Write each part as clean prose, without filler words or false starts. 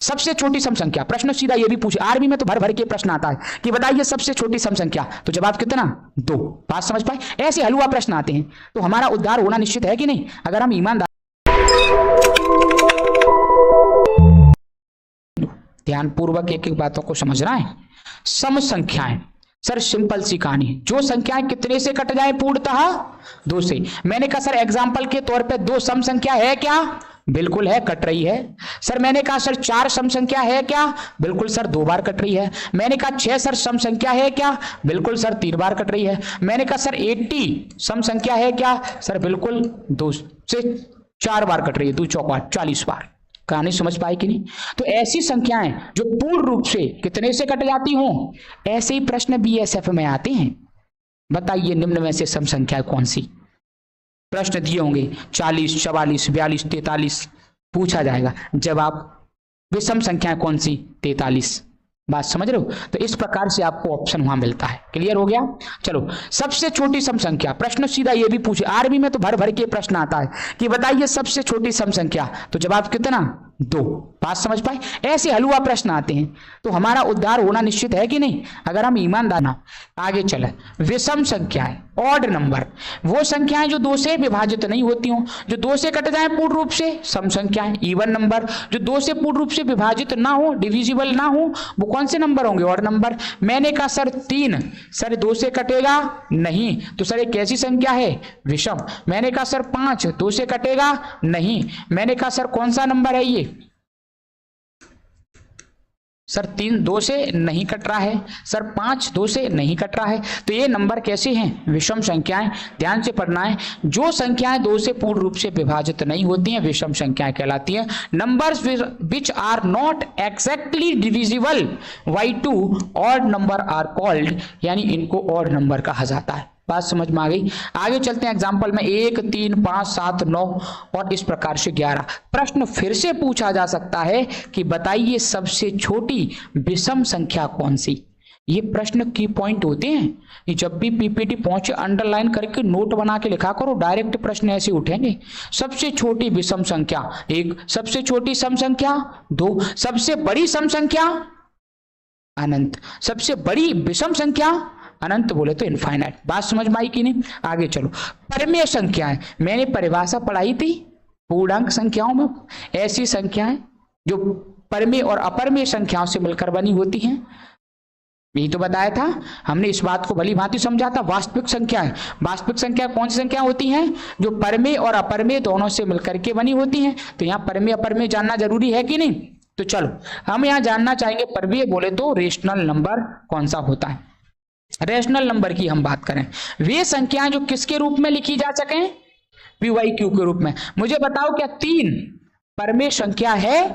सबसे छोटी सम संख्या, प्रश्न सीधा ये भी पूछे, आर्मी में तो भर भर के प्रश्न आता है कि बताइए सबसे छोटी सम संख्या, तो जवाब कितना, 2। बात समझ पाए? ऐसे हलवा प्रश्न आते हैं तो हमारा उद्धार होना निश्चित है कि नहीं, अगर हम ईमानदार। ध्यानपूर्वक एक एक बातों को समझना है। सम संख्याएं, सर सिंपल सी कहानी, जो संख्याएं कितने से कट जाए पूर्णतः, 2 से। मैंने कहा सर एग्जाम्पल के तौर पे 2 सम संख्या है क्या, बिल्कुल है, कट रही है। सर मैंने कहा सर 4 सम संख्या है क्या, बिल्कुल सर 2 बार कट रही है। मैंने कहा 6 सर सम संख्या है क्या, बिल्कुल सर 3 बार कट रही है। मैंने कहा सर 80 सम संख्या है क्या, सर बिल्कुल 2 से 4 बार कट रही है, 2 चौक 40 बार। कहानी समझ पाई कि नहीं? तो ऐसी संख्याएं जो पूर्ण रूप से कितने से कट जाती हों, ऐसे ही प्रश्न बीएसएफ में आते हैं। बताइए निम्न में से सम संख्या कौन सी? प्रश्न दिए होंगे 40, 44, 42, 43, पूछा जाएगा जवाब विषम संख्या कौन सी, 43। बात समझ रहे हो? तो इस प्रकार से आपको ऑप्शन वहां मिलता है। क्लियर हो गया? चलो, सबसे छोटी सम संख्या, प्रश्न सीधा ये भी पूछे, आर्मी में तो भर भर के प्रश्न आता है कि बताइए सबसे छोटी सम संख्या, तो जवाब कितना, 2। बात समझ पाए? ऐसे हलवा प्रश्न आते हैं तो हमारा उद्धार होना निश्चित है कि नहीं, अगर हम ईमानदार ना। आगे चले, विषम संख्याएं, ऑड नंबर, वो संख्याएं जो 2 से विभाजित नहीं होती हों, जो 2 से कट जाए पूर्ण रूप से, सम संख्याएं। इवन नंबर, जो 2 से पूर्ण रूप से विभाजित ना हो, डिविजिबल ना हो, वो कौन से नंबर होंगे, ऑड नंबर। मैंने कहा सर 3, सर 2 से कटेगा नहीं, तो सर एक कैसी संख्या है, विषम। मैंने कहा सर 5, 2 से कटेगा नहीं। मैंने कहा सर कौन सा नंबर है ये, सर 3 2 से नहीं कट रहा है, सर 5 2 से नहीं कट रहा है, तो ये नंबर कैसे हैं, विषम संख्याएं। ध्यान से पढ़ना है, जो संख्याएं 2 से पूर्ण रूप से विभाजित नहीं होती हैं विषम संख्याएं कहलाती हैं। Numbers which are not exactly divisible by 2 odd number are called, यानी इनको ऑड नंबर कहा जाता है। बात समझ में आ गई? आगे चलते हैं एग्जाम्पल में, 1 3 5 7 9 और इस प्रकार से 11। प्रश्न फिर से पूछा जा सकता है कि बताइए सबसे छोटी विषम संख्या कौन सी। ये प्रश्न की पॉइंट होते हैं, ये जब भी पीपीटी पहुंचे अंडरलाइन करके नोट बना के लिखा करो, डायरेक्ट प्रश्न ऐसे उठेंगे। सबसे छोटी विषम संख्या 1, सबसे छोटी सम संख्या 2, सबसे बड़ी सम संख्या अनंत, सबसे बड़ी विषम संख्या अनंत बोले तो इनफाइनाइट। बात समझ में आई कि नहीं? आगे चलो, परमेय संख्याएं, मैंने परिभाषा पढ़ाई थी पूर्णांक संख्याओं में, ऐसी संख्याएं जो परमेय और अपरमेय संख्याओं से मिलकर बनी होती हैं। यही तो बताया था हमने, इस बात को भली भांति समझा था। वास्तविक संख्याएं, वास्तविक संख्या कौन सी संख्या होती हैं, जो परमेय और अपरमेय दोनों से मिलकर के बनी होती हैं। तो यहाँ परमेय अपरमेय जानना जरूरी है कि नहीं? तो चलो हम यहाँ जानना चाहेंगे, परमेय बोले तो रेशनल नंबर कौन सा होता है। रेशनल नंबर की हम बात करें, वे संख्याएं जो किसके रूप में लिखी जा सकें, PYQ के रूप में। मुझे बताओ क्या 3 परमेय संख्या है,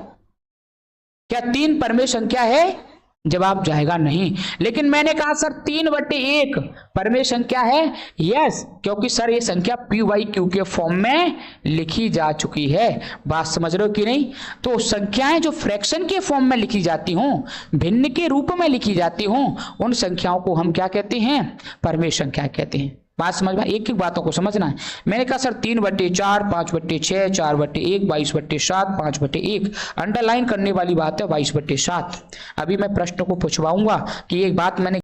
क्या 3 परमेय संख्या है? जवाब जाएगा नहीं। लेकिन मैंने कहा सर 3/1 परमेय संख्या है, यस, क्योंकि सर ये संख्या PYQ के फॉर्म में लिखी जा चुकी है। बात समझ रहे हो कि नहीं? तो संख्याएं जो फ्रैक्शन के फॉर्म में लिखी जाती हों, भिन्न के रूप में लिखी जाती हों, उन संख्याओं को हम क्या कहते हैं, परमेय संख्या कहते हैं। बात समझ में? एक एक बातों को समझना है। मैंने कहा सर 3/4, 5/6, 4/1, 22/7, 5/1, अंडरलाइन करने वाली बात है 22/7। अभी मैं प्रश्न को पूछवाऊंगा कि एक बात मैंने